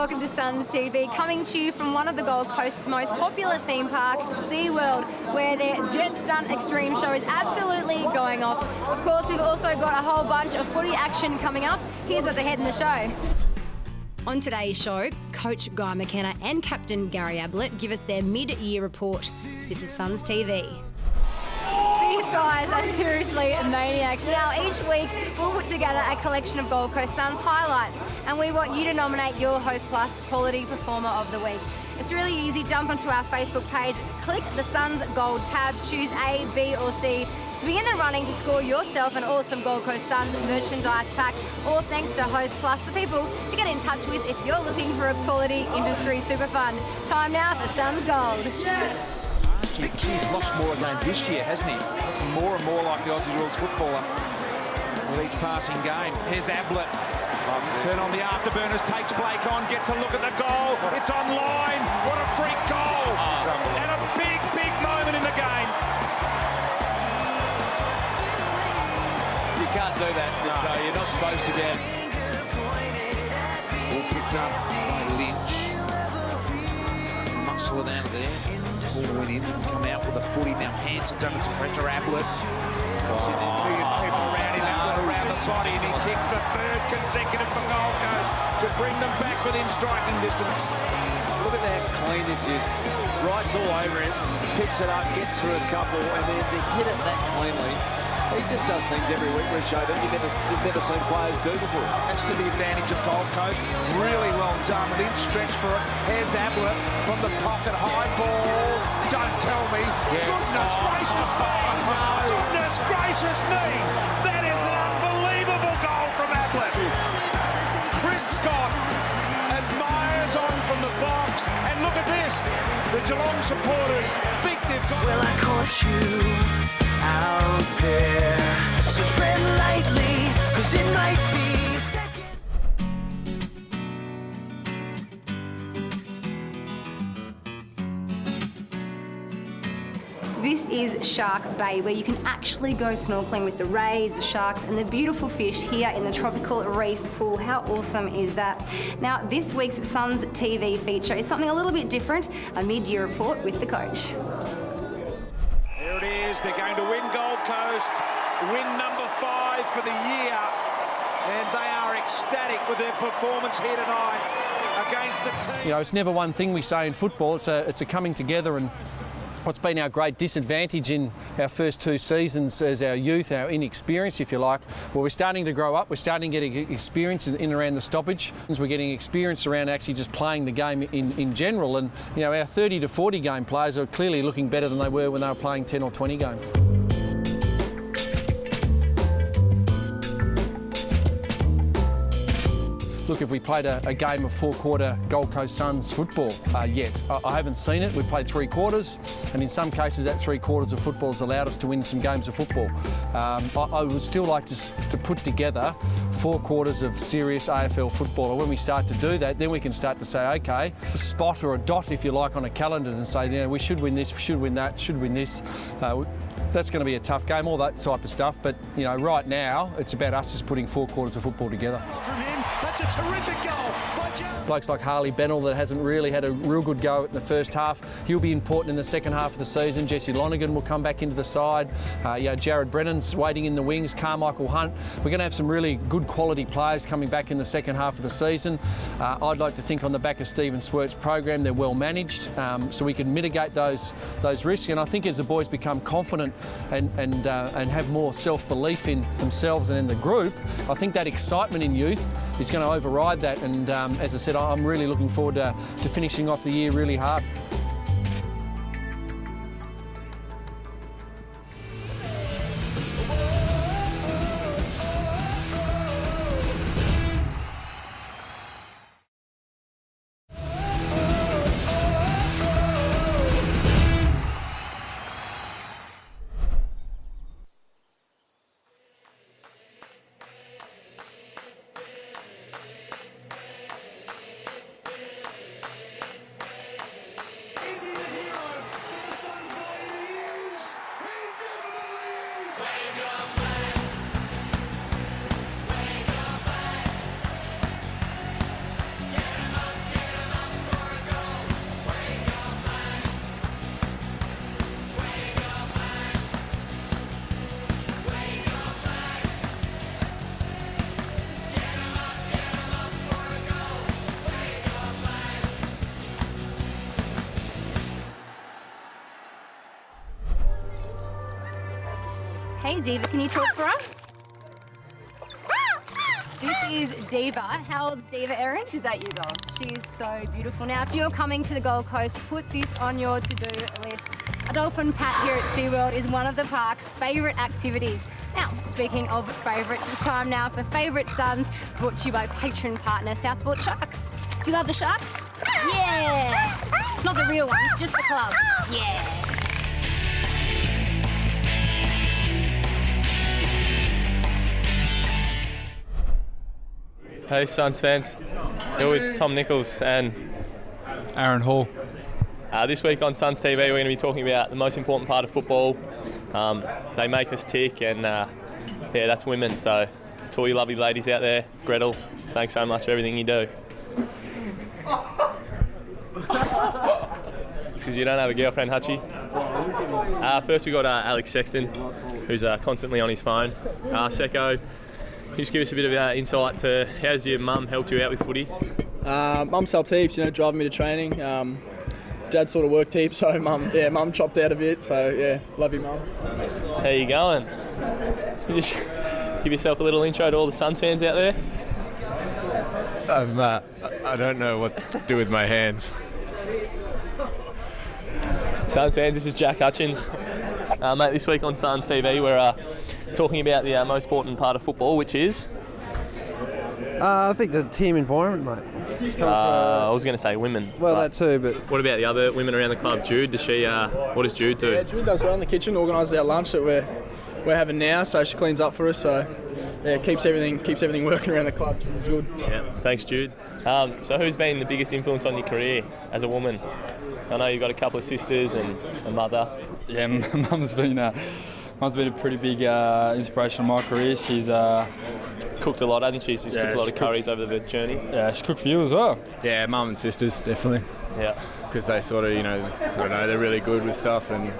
welcome to SUNS TV, coming to you from one of the Gold Coast's most popular theme parks, SeaWorld, where their Jet Stunt Extreme show is absolutely going off. Of course, we've also got a whole bunch of footy action coming up. Here's what's ahead in the show. On today's show, Coach Guy Mckenna and Captain Gary Ablett give us their mid-year report. This is SUNS TV. These guys are seriously maniacs. Now, each week we'll put together a collection of Gold Coast Suns highlights, and we want you to nominate your Host Plus Quality Performer of the Week. It's really easy. Jump onto our Facebook page, click the Suns Gold tab, choose A, B or C to be in the running to score yourself an awesome Gold Coast Suns merchandise pack, all thanks to Host Plus, the people to get in touch with if you're looking for a quality industry super fun. Time now for Suns Gold. He's lost more again this year, hasn't he? Looking more and more like the Aussie rules footballer with each passing game. Here's Ablett. Turn on the afterburners, takes Blake on, gets a look at the goal. It's online. What a freak goal. And a big, big moment in the game. You can't do that, Joe. You're not supposed to get. All picked up by Lynch. Muscle it out there. Ball went in and come out with a footy. Now hands are done some pressure. Ablett. People around him, Ablett around the body, and he kicks the third consecutive for Gold Coast to bring them back within striking distance. Look at how clean this is. Rides all over it, picks it up, gets through a couple, and then to hit it that cleanly. He just does things every week, Richo, that you've never seen players do before. That's to the advantage of Gold Coast. Really well done. Lynch stretched for it. Here's Ablett from the pocket. High ball. Don't tell me. Yes. Goodness gracious me. Goodness gracious me. That is an unbelievable goal from Ablett. Chris Scott admires on from the box. And look at this. The Geelong supporters think they've got... Well, I caught you out there, so tread lightly, cause it might be second. This is Shark Bay, where you can actually go snorkeling with the rays, the sharks and the beautiful fish here in the tropical reef pool. How awesome is that? Now, this week's SUNS TV feature is something a little bit different, a mid-year report with the coach. There it is. They're going to win Gold Coast, win number 5 for the year, and they are ecstatic with their performance here tonight against the team. You know, it's never one thing we say in football. It's a coming together, and what's been our great disadvantage in our first 2 seasons as our youth, our inexperience, if you like, well, we're starting to grow up. We're starting to get experience in and around the stoppage. We're getting experience around actually just playing the game in general. And, you know, our 30 to 40 game players are clearly looking better than they were when they were playing 10 or 20 games. Look, if we played a game of 4-quarter Gold Coast Suns football yet, I haven't seen it. We played 3 quarters, and in some cases that 3 quarters of football has allowed us to win some games of football. I would still like to put together 4 quarters of serious AFL football, and when we start to do that, then we can start to say, okay, a spot or a dot, if you like, on a calendar and say, you know, we should win this, we should win that, should win this. That's going to be a tough game, all that type of stuff. But, you know, right now, it's about us just putting 4 quarters of football together. From him, that's a terrific goal by Joe. Blokes like Harley Bennell that hasn't really had a real good go in the first half. He'll be important in the second half of the season. Jesse Lonergan will come back into the side. You know, Jared Brennan's waiting in the wings. Carmichael Hunt. We're going to have some really good quality players coming back in the second half of the season. I'd like to think on the back of Stephen Swert's program, they're well managed, so we can mitigate those risks. And I think as the boys become confident and have more self-belief in themselves and in the group, I think that excitement in youth is going to override that. And as I said, I'm really looking forward to finishing off the year really hard. Hey Diva, can you talk for us? This is Diva. How old's Diva, Erin? She's 8 years old. She's so beautiful. Now, if you're coming to the Gold Coast, put this on your to-do list. A dolphin pat here at SeaWorld is one of the park's favourite activities. Now, speaking of favourites, it's time now for Favourite Suns, brought to you by patron partner Southport Sharks. Do you love the Sharks? Yeah! Not the real ones, just the club. Yeah! Hey Suns fans, here with Tom Nichols and Aaron Hall. This week on Suns TV we're going to be talking about the most important part of football. They make us tick and yeah, that's women. So to all you lovely ladies out there, Gretel, thanks so much for everything you do. Because you don't have a girlfriend, Hutchie. First we got Alex Sexton, who's constantly on his phone. Secco, can you just give us a bit of insight to how's your mum helped you out with footy? Mum's helped heaps, driving me to training. Dad sort of worked heaps, so mum chopped out a bit. So yeah, love you, mum. How you going? Can you just give yourself a little intro to all the Suns fans out there? I don't know what to do with my hands. Suns fans, this is Jack Hutchins. Mate, this week on Suns TV we're talking about the most important part of football, which is? I think the team environment, mate. I was going to say women. Well, that too, but... What about the other women around the club? Jude, does she? What does Jude do? Yeah, Jude does well in the kitchen, organises our lunch that we're having now, so she cleans up for us, so yeah, keeps everything working around the club, which is good. Yeah, thanks Jude. So who's been the biggest influence on your career as a woman? I know you've got a couple of sisters and a mother. Yeah, mum's been a pretty big inspiration in my career. She's cooked a lot, hasn't she? She's cooked a lot of curries over the journey. Yeah, she cooked for you as well. Yeah, mum and sisters, definitely. Yeah. Because they sort of, I don't know, they're really good with stuff and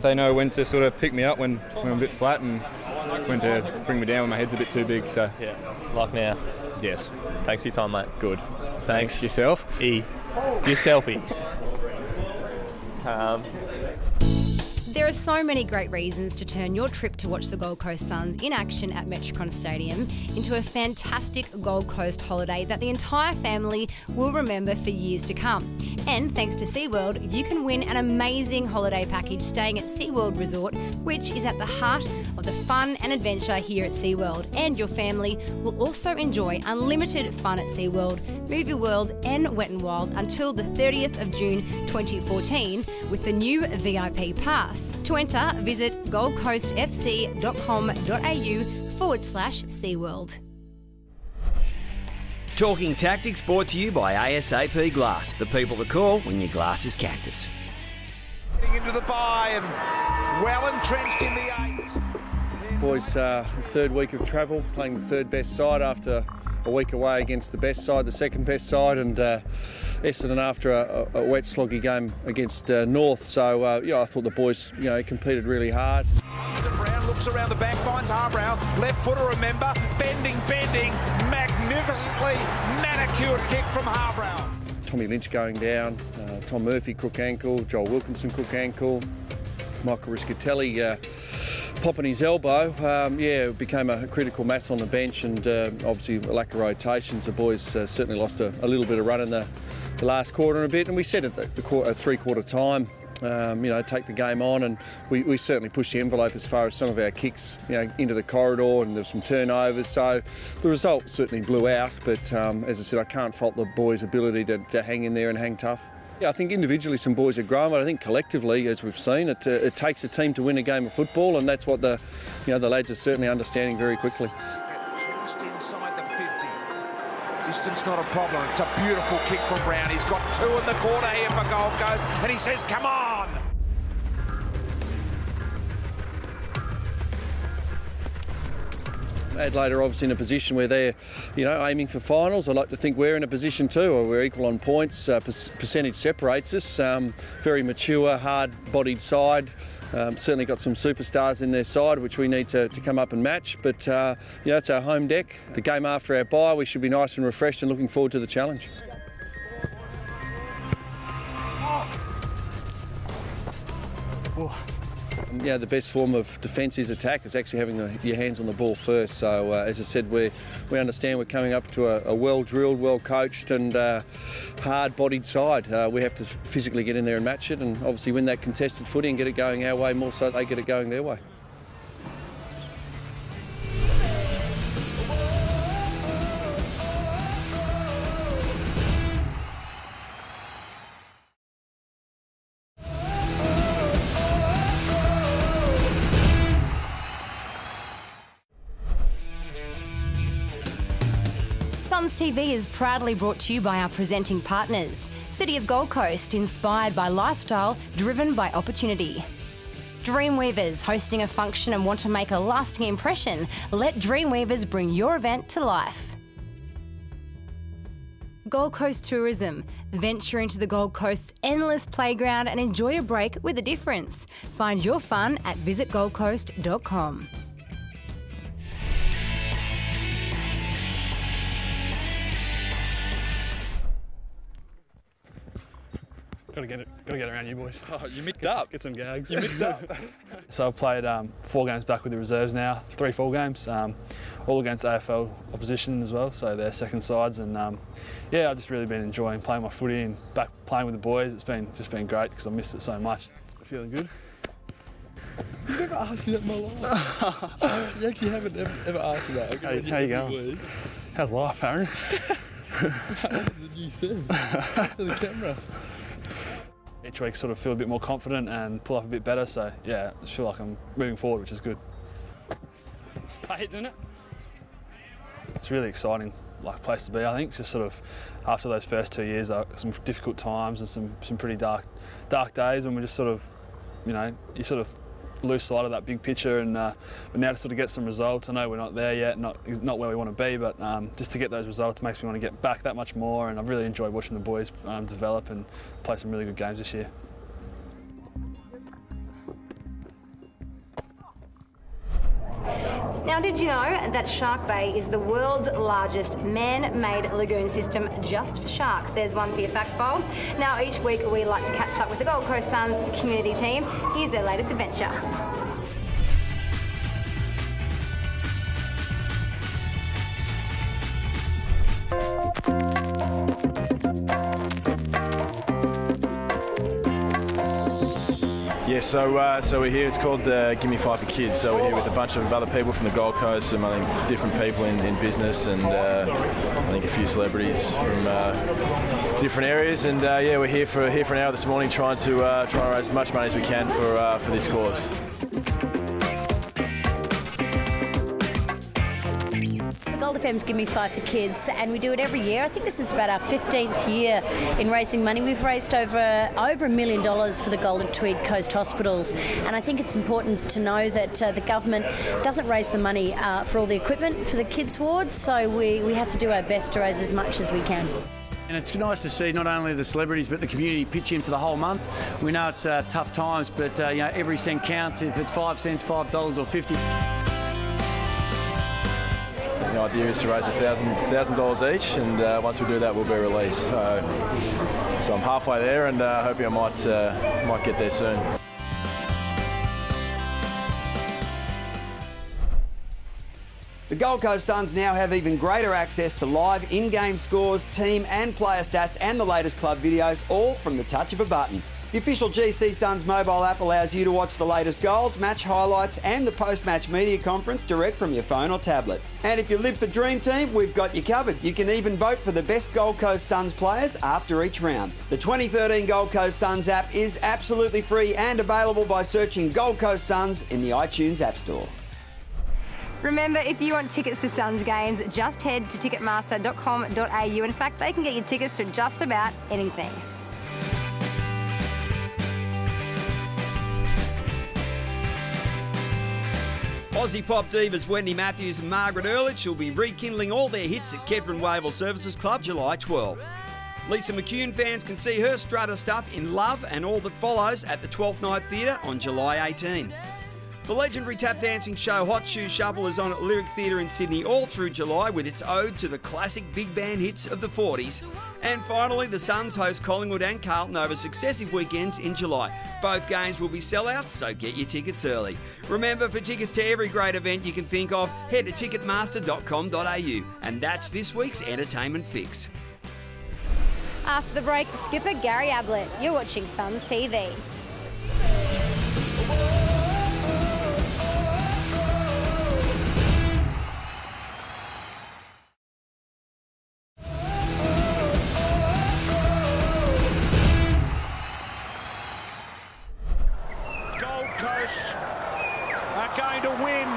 they know when to sort of pick me up when I'm a bit flat and when to bring me down when my head's a bit too big. So yeah, like now. Yes. Thanks for your time, mate. Good. Thanks. Yourself? Your selfie. There are so many great reasons to turn your trip to watch the Gold Coast Suns in action at Mckenna Stadium into a fantastic Gold Coast holiday that the entire family will remember for years to come. And thanks to SeaWorld, you can win an amazing holiday package staying at SeaWorld Resort, which is at the heart of the fun and adventure here at SeaWorld. And your family will also enjoy unlimited fun at SeaWorld, Movie World and Wet n Wild until the 30th of June 2014 with the new VIP Pass. To enter, visit goldcoastfc.com.au/SeaWorld. Talking Tactics brought to you by ASAP Glass, the people to call when your glass is cactus. Getting into the bye and well entrenched in the 8. Boys, third week of travel, playing the third best side after a week away against the best side, the second best side, and Essendon after a wet sloggy game against North. So I thought the boys competed really hard. Brown looks around the back, finds Harbrow, left footer, remember, bending, magnificently manicured kick from Harbrow. Tommy Lynch going down, Tom Murphy crook ankle, Joel Wilkinson crook ankle, Michael Riscatelli popping his elbow. It became a critical mass on the bench, and obviously a lack of rotations. The boys certainly lost a little bit of run in the last quarter and a bit, and we said at the three-quarter time, take the game on, and we certainly pushed the envelope as far as some of our kicks, into the corridor, and there were some turnovers. So the result certainly blew out, but as I said, I can't fault the boys' ability to hang in there and hang tough. Yeah, I think individually some boys are growing, but I think collectively, as we've seen, it takes a team to win a game of football, and that's what the lads are certainly understanding very quickly. Just inside the 50. Distance not a problem. It's a beautiful kick from Brown. He's got 2 in the quarter here for Gold Coast, and he says, come on! Adelaide are obviously in a position where they're, aiming for finals. I like to think we're in a position too, where we're equal on points. Percentage separates us. Very mature, hard-bodied side. Certainly got some superstars in their side, which we need to come up and match. But it's our home deck. The game after our bye, we should be nice and refreshed and looking forward to the challenge. the best form of defence is attack. It's actually having your hands on the ball first. So as I said, we understand we're coming up to a well-drilled, well-coached and hard-bodied side. We have to physically get in there and match it, and obviously win that contested footy and get it going our way more so they get it going their way. SUNS TV is proudly brought to you by our presenting partners. City of Gold Coast, inspired by lifestyle, driven by opportunity. Dreamweavers, hosting a function and want to make a lasting impression? Let Dreamweavers bring your event to life. Gold Coast Tourism. Venture into the Gold Coast's endless playground and enjoy a break with a difference. Find your fun at visitgoldcoast.com. Got to get around you boys. Oh, you micked up. Get some gags. You micked up. So I've played 4 games back with the reserves now, 3 full games, all against AFL opposition as well, so they're second sides, and I've just really been enjoying playing my footy and back playing with the boys. It's been great because I missed it so much. Feeling good? You never asked me that in my life. You actually haven't ever asked me that. How you going? How's life, Aaron? You said to the camera. Each week sort of feel a bit more confident and pull up a bit better, so I just feel like I'm moving forward, which is good. I hate doing it. It's a really exciting place to be, I think. It's just sort of after those first 2 years, some difficult times and some pretty dark days when we're just sort of, you sort of lose sight of that big picture, and but now to sort of get some results. I know we're not there yet, not where we want to be, but just to get those results makes me want to get back that much more, and I've really enjoyed watching the boys develop and play some really good games this year. Now, did you know that Shark Bay is the world's largest man-made lagoon system just for sharks? There's one for your fact file. Now, each week we like to catch up with the Gold Coast SUNS community team. Here's their latest adventure. Yeah, so we're here. It's called Give Me 5 for Kids. So we're here with a bunch of other people from the Gold Coast, some I think different people in business, and I think a few celebrities from different areas. And we're here for an hour this morning, trying to raise as much money as we can for this cause. Gold FM's Give Me 5 for Kids, and we do it every year. I think this is about our 15th year in raising money. We've raised over $1 million for the Gold and Tweed Coast hospitals, and I think it's important to know that the government doesn't raise the money for all the equipment for the kids' wards, so we have to do our best to raise as much as we can. And it's nice to see not only the celebrities but the community pitch in for the whole month. We know it's tough times, but every cent counts. If it's 5 cents, $5 or 50. The idea is to raise $1,000 each, and once we do that, we'll be released. So I'm halfway there, and hoping I might get there soon. The Gold Coast SUNS now have even greater access to live in-game scores, team and player stats, and the latest club videos, all from the touch of a button. The official GC SUNS mobile app allows you to watch the latest goals, match highlights and the post-match media conference direct from your phone or tablet. And if you live for Dream Team, we've got you covered. You can even vote for the best Gold Coast SUNS players after each round. The 2013 Gold Coast SUNS app is absolutely free and available by searching Gold Coast SUNS in the iTunes App Store. Remember, if you want tickets to SUNS games, just head to ticketmaster.com.au. In fact, they can get you tickets to just about anything. Aussie pop divas Wendy Matthews and Margaret Ehrlich will be rekindling all their hits at Kedron Wavell Services Club July 12. Lisa McCune fans can see her Strutter stuff in Love and All That Follows at the 12th Night Theatre on July 18. The legendary tap dancing show Hot Shoes Shuffle is on at Lyric Theatre in Sydney all through July with its ode to the classic big band hits of the 40s. And finally, the Suns host Collingwood and Carlton over successive weekends in July. Both games will be sellouts, so get your tickets early. Remember, for tickets to every great event you can think of, head to ticketmaster.com.au. And that's this week's entertainment fix. After the break, skipper Gary Ablett. You're watching Suns TV. Are going to win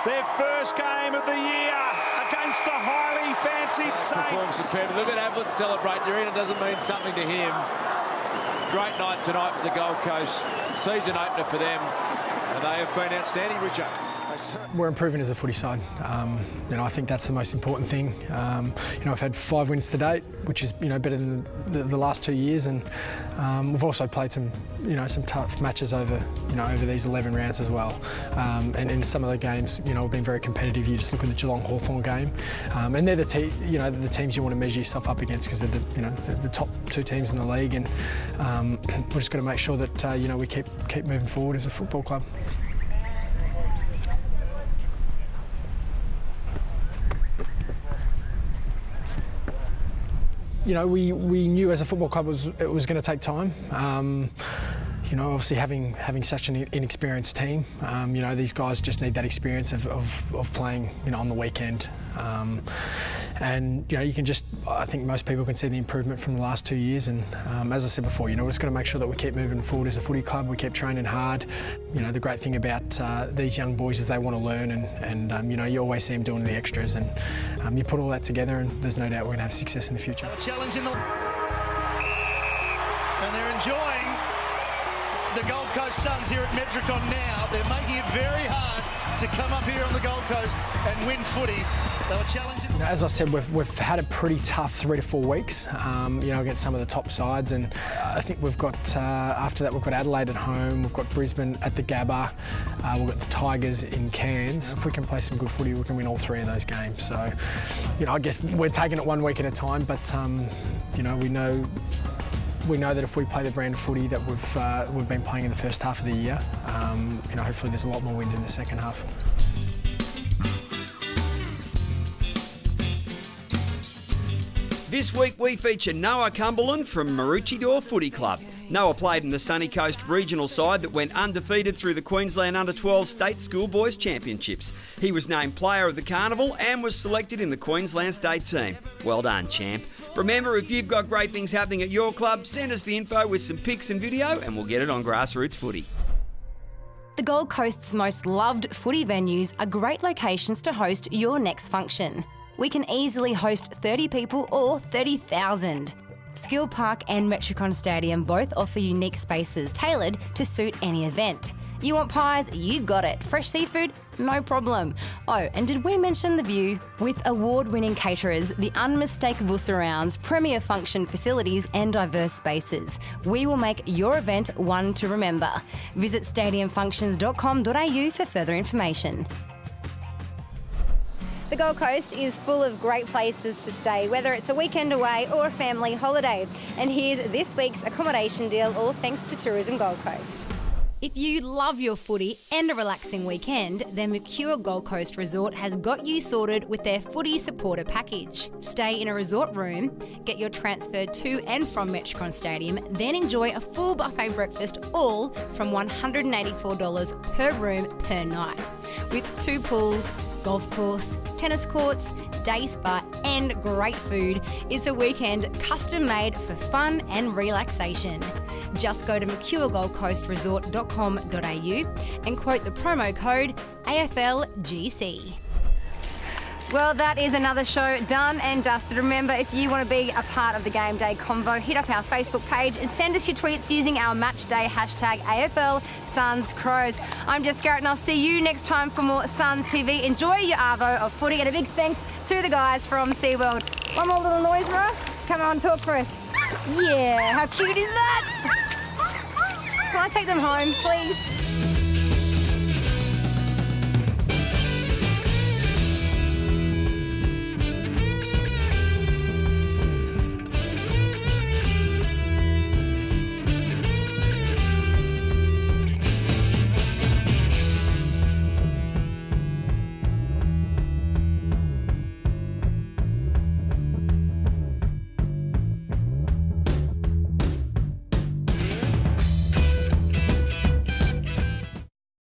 their first game of the year against the highly fancied Saints. Look at Ablett celebrate. The arena doesn't mean something to him. Great night tonight for the Gold Coast. Season opener for them, and they have been outstanding, Richard. We're improving as a footy side. I think that's the most important thing. I've had 5 wins to date, which is better than the last 2 years, and we've also played some tough matches over these 11 rounds as well. And in some of the games, we've been very competitive. You just look at the Geelong Hawthorn game, and they're the teams you want to measure yourself up against because they're the top 2 teams in the league, and we've just got to make sure that we keep moving forward as a football club. We knew as a football club it was going to take time. Obviously having such an inexperienced team, these guys just need that experience of playing, on the weekend. You can I think most people can see the improvement from the last 2 years. And as I said before, we're just going to make sure that we keep moving forward as a footy club. We keep training hard. The great thing about these young boys is they want to learn, and you always see them doing the extras, and you put all that together, and there's no doubt we're going to have success in the future. Challenge and they're enjoying the Gold Coast Suns here at Metricon now. They're making it very hard to come up here on the Gold Coast and win footy. They were challenging. As I said, we've had a pretty tough 3 to 4 weeks, against some of the top sides, and I think we've got after that we've got Adelaide at home, we've got Brisbane at the Gabba, we've got the Tigers in Cairns. If we can play some good footy, we can win all 3 of those games. So, I guess we're taking it 1 week at a time, but we know that if we play the brand of footy that we've been playing in the first half of the year, hopefully there's a lot more wins in the second half. This week we feature Noah Cumberland from Maroochydore Footy Club. Noah played in the Sunny Coast regional side that went undefeated through the Queensland Under-12 State Schoolboys Championships. He was named Player of the Carnival and was selected in the Queensland State team. Well done, champ. Remember, if you've got great things happening at your club, send us the info with some pics and video and we'll get it on Grassroots Footy. The Gold Coast's most loved footy venues are great locations to host your next function. We can easily host 30 people or 30,000. Skill Park and Metricon Stadium both offer unique spaces tailored to suit any event. You want pies? You got it. Fresh seafood? No problem. Oh, and did we mention the view? With award-winning caterers, the unmistakable surrounds, premier function facilities and diverse spaces, we will make your event one to remember. Visit stadiumfunctions.com.au for further information. The Gold Coast is full of great places to stay, whether it's a weekend away or a family holiday. And here's this week's accommodation deal, all thanks to Tourism Gold Coast. If you love your footy and a relaxing weekend, then Mckenna Gold Coast Resort has got you sorted with their footy supporter package. Stay in a resort room, get your transfer to and from Metricon Stadium, then enjoy a full buffet breakfast, all from $184 per room per night. With 2 pools, golf course, tennis courts, day spa and great food, it's a weekend custom made for fun and relaxation. Just go to McKennaGoldCoastResort.com.au and quote the promo code AFLGC. Well, that is another show done and dusted. Remember, if you want to be a part of the Game Day convo, hit up our Facebook page and send us your tweets using our matchday hashtag AFL Suns Crows. I'm Jess Garrett and I'll see you next time for more Suns TV. Enjoy your arvo of footy and a big thanks to the guys from SeaWorld. One more little noise, Ross. Come on, talk for us. Yeah, how cute is that? Can I take them home, please?